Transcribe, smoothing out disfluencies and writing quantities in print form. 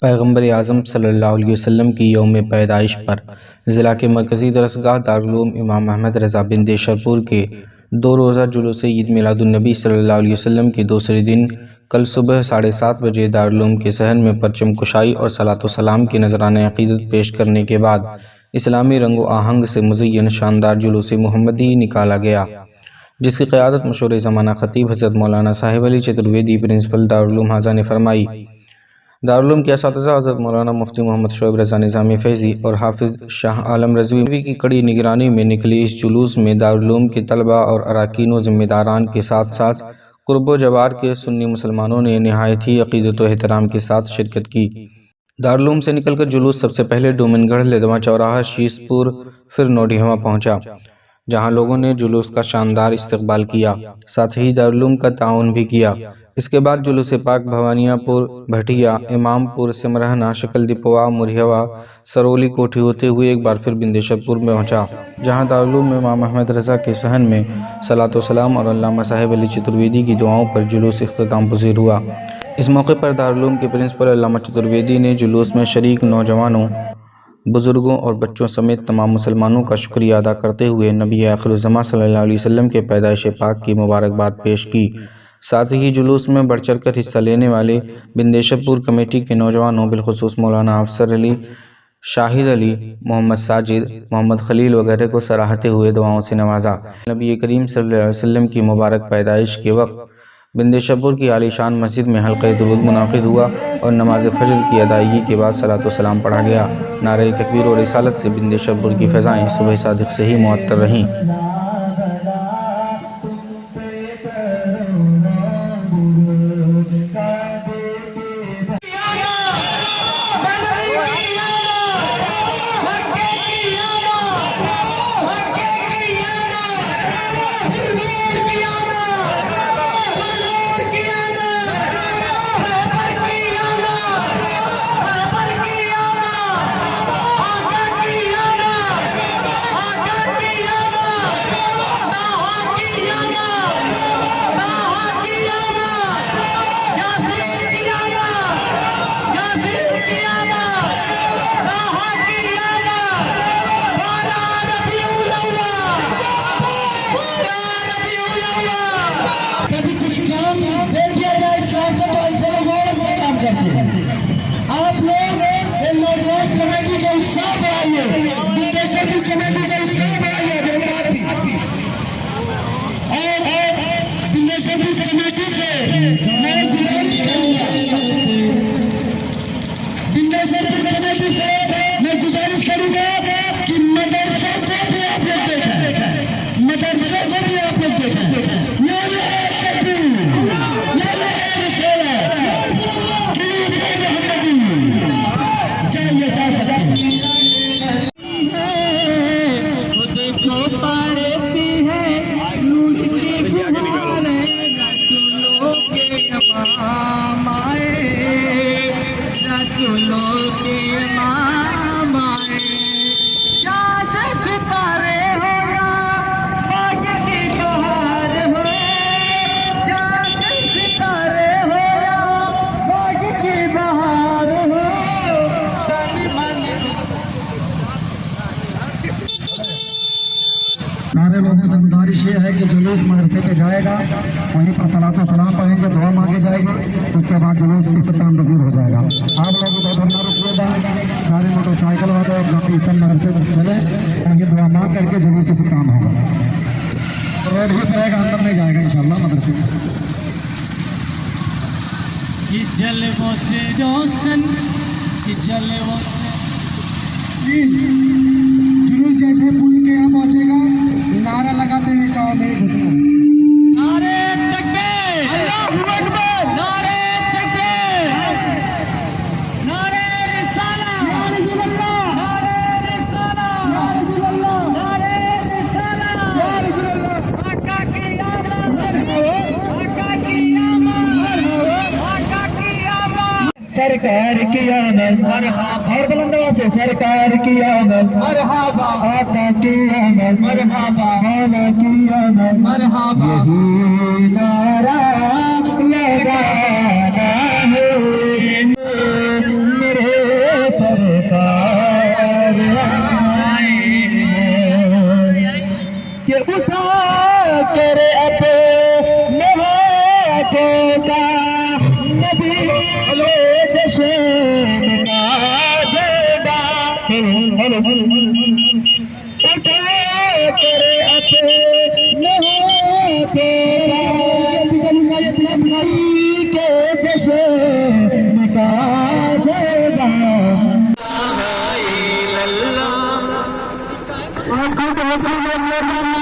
पैगम्बर आज़म सल्लल्लाहु अलैहि वसल्लम की यौम पैदाइश पर ज़िला के मरकज़ी दरसगाह दारुल उलूम इमाम अहमद रज़ा बिन देशरपुर के 2 रोज़ा जुलूस ईद मिलादुन्नबी सल्लल्लाहु अलैहि वसल्लम के दूसरे दिन कल सुबह 7:30 बजे दारुल उलूम के सहन में परचम कुशाई और सलातो सलाम के नजराने अक़ीदत पेश करने के बाद इस्लामी रंगो आहंग से मुज़य्यन शानदार जुलूस मुहम्मदी निकाला गया, जिसकी क़यादत मशहूर ज़माना ख़तीब हज़रत मौलाना साहिब अली चतुर्वेदी प्रिंसिपल दारुल उलूम हाज़ा ने फरमाई। दारुल उलूम के असातिज़ा हज़रत मौलाना मुफ्ती मोहम्मद शोएब रज़ा निज़ामी फैज़ी और हाफिज़ शाह आलम रज़वी की कड़ी निगरानी में निकली इस जुलूस में दारुल उलूम के तलबा और अराकीन व ज़िम्मेदारान के साथ साथ क़ुर्ब जवार के सुन्नी मुसलमानों ने नहायत ही अक़ीदत व एहतराम के साथ शिरकत की। दारुल उलूम से निकलकर जुलूस सबसे पहले डोमनगढ़ लेदवा चौराहा शीसपुर फिर नोडिहवा पहुँचा, जहाँ लोगों ने जुलूस का शानदार इस्तकबाल किया, साथ ही दारुल उलूम का ताउन भी किया। इसके बाद जुलूस पाक भवानियापुर, भटिया, इमामपुर, सिमरहना, शकलदीपवा, मुरहिवा, सरौली कोठी होते हुए एक बार फिर बिंदेशरपुर में पहुँचा, जहाँ दारुल उलूम में इमाम अहमद रज़ा के सहन में सलातो सलाम और अल्लामा साहिब अली चतुर्वेदी की दुआओं पर जुलूस इख्तिताम पज़ीर हुआ। इस मौके पर दारुल उलूम के प्रिंसिपल अल्लामा चतुर्वेदी ने जुलूस में शरीक नौजवानों, बुज़ुर्गों और बच्चों समेत तमाम मुसलमानों का शुक्रिया अदा करते हुए नबी आखिरुज़्ज़मा सल्लल्लाहु अलैहि वसल्लम के पैदाइश पाक की मुबारकबाद पेश की। साथ ही जुलूस में बढ़ चढ़ कर हिस्सा लेने वाले बिंदेशरपुर कमेटी के नौजवानों बिलखुसूस मौलाना अफसर अली, शाहिद अली, मोहम्मद साजिद, मोहम्मद खलील वगैरह को सराहते हुए दुआओं से नवाजा। नबी करीम सल्लल्लाहु अलैहि वसल्लम की मुबारक पैदाइश के वक्त बिंदेशरपुर की आलीशान मस्जिद में हल्क़े दुरूद मुनाक़िद हुआ और नमाज फजर की अदायगी के बाद सलातो सलाम पढ़ा गया। नारे तकबीर और रिसालत से बिंदेशरपुर की फ़ज़ाएँ सुबह सादिक़ से ही मुअत्तर रहीं। सारे लोगों से गुजारिश ये है कि जुलूस मदरसे पे जाएगा, वहीं पर सलातो सलाम पढ़ेंगे, दुआ मांगे जाएंगे, उसके बाद जुलूस इख्तिताम पज़ीर हो जाएगा। आप लोग उधर धरना रुकिएगा, सारे मोटरसाइकिल वाले अपना पीछे मदरसे में चले, वहीं दुआ मांग करके जुलूस इख्तिताम होगा। रोड ही रहेगा, अंदर नहीं जाएगा इंशाअल्लाह मदरसे में। जुलूस जैसे पुल के यहाँ पहुँचेगा, नारा लगाते हुए गाँव में घुसना। नारे तकबीर, अल्लाहू अकबर, नारे तकबीर, नारे रिसालत, या रसूल अल्लाह, नारे रिसालत, या रसूल अल्लाह, नारे रिसालत, या रसूल अल्लाह। आका की आमद, आका की आमद, आका की आमद, सरकार की आमद, और बुलंद आवाज़ से सरकार की आमद, मरहबा, आका की आमद, मरहबा, आला की आमद, मरहबा, यही नारा लगाना है। उठा कर अपने हाथों का नबी के जश्न का झंडा उठा कर अपने हाथों के जश्न का झंडा आंखों को